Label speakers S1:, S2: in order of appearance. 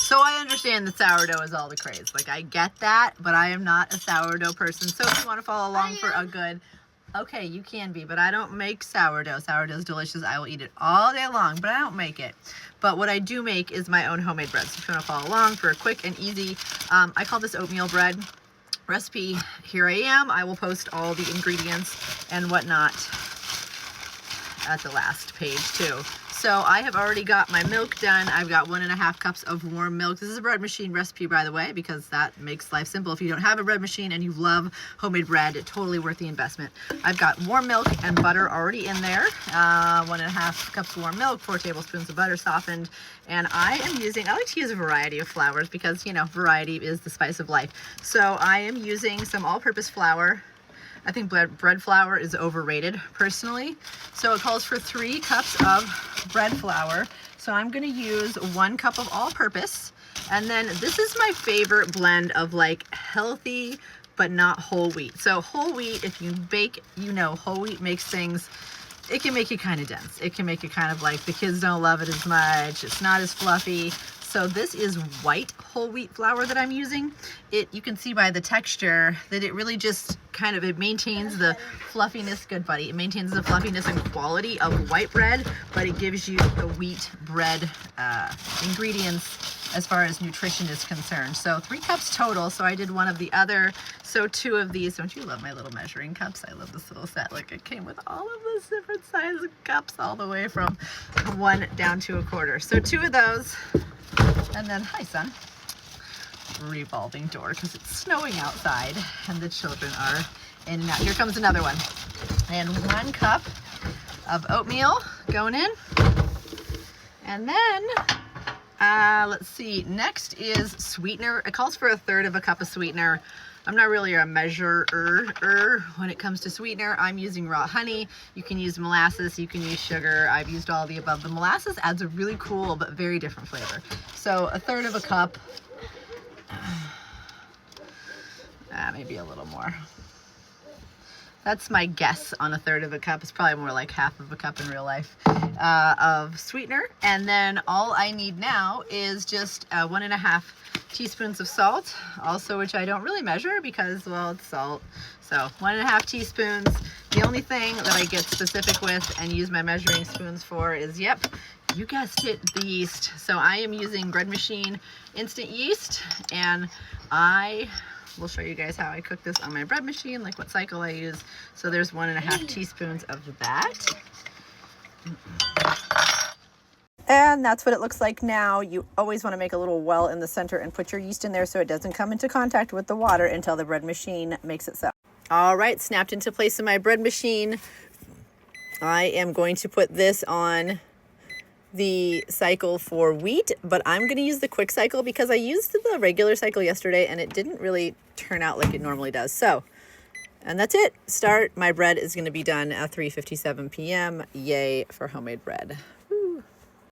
S1: So I understand that sourdough is all the craze. Like, I get that, but I am not a sourdough person. So if you want to follow along for a good, okay, you can be, but I don't make sourdough. Sourdough is delicious. I will eat it all day long, but I don't make it. But what I do make is my own homemade bread. So if you want to follow along for a quick and easy, I call this oatmeal bread recipe. Here I am. I will post all the ingredients and whatnot at the last page too. So I have already got my milk done. I've got 1.5 cups of warm milk. This is a bread machine recipe, by the way, because that makes life simple. If you don't have a bread machine and you love homemade bread, it's totally worth the investment. I've got warm milk and butter already in there. 1.5 cups of warm milk, 4 tablespoons of butter softened. And I like to use a variety of flours because, you know, variety is the spice of life. So I am using some all-purpose flour. I think bread flour is overrated personally. So it calls for 3 cups of bread flour. So I'm gonna use 1 cup of all-purpose. And then this is my favorite blend of like healthy, but not whole wheat. So whole wheat, if you bake, you know, whole wheat makes things, it can make it kind of dense. It can make it kind of like the kids don't love it as much. It's not as fluffy. So this is white whole wheat flour that I'm using. You can see by the texture that it really just kind of, it maintains the fluffiness, good buddy. It maintains the fluffiness and quality of white bread, but it gives you the wheat bread ingredients as far as nutrition is concerned. So 3 cups total. So I did 1 of the other. So 2 of these. Don't you love my little measuring cups? I love this little set. Like, it came with all of those different size cups all the way from 1 down to 1/4. So 2 of those. And then, hi son, revolving door because it's snowing outside and the children are in and out. Here comes another one. And 1 cup of oatmeal going in. And then, let's see, next is sweetener. It calls for 1/3 cup of sweetener. I'm not really a measurer when it comes to sweetener. I'm using raw honey. You can use molasses, you can use sugar. I've used all the above. The molasses adds a really cool but very different flavor. So 1/3 cup, maybe a little more. That's my guess on 1/3 cup. It's probably more like 1/2 cup in real life of sweetener. And then all I need now is just 1.5 teaspoons of salt, also, which I don't really measure because, well, it's salt. So 1.5 teaspoons. The only thing that I get specific with and use my measuring spoons for is, yep, you guessed it, the yeast. So I am using bread machine instant yeast, and I will show you guys how I cook this on my bread machine, like what cycle I use. So there's 1.5 teaspoons of that. And that's what it looks like now. You always want to make a little well in the center and put your yeast in there so it doesn't come into contact with the water until the bread machine makes it so. All right, snapped into place in my bread machine. I am going to put this on the cycle for wheat, but I'm going to use the quick cycle because I used the regular cycle yesterday and it didn't really turn out like it normally does. So, and that's it. My bread is going to be done at 3:57 p.m. Yay for homemade bread.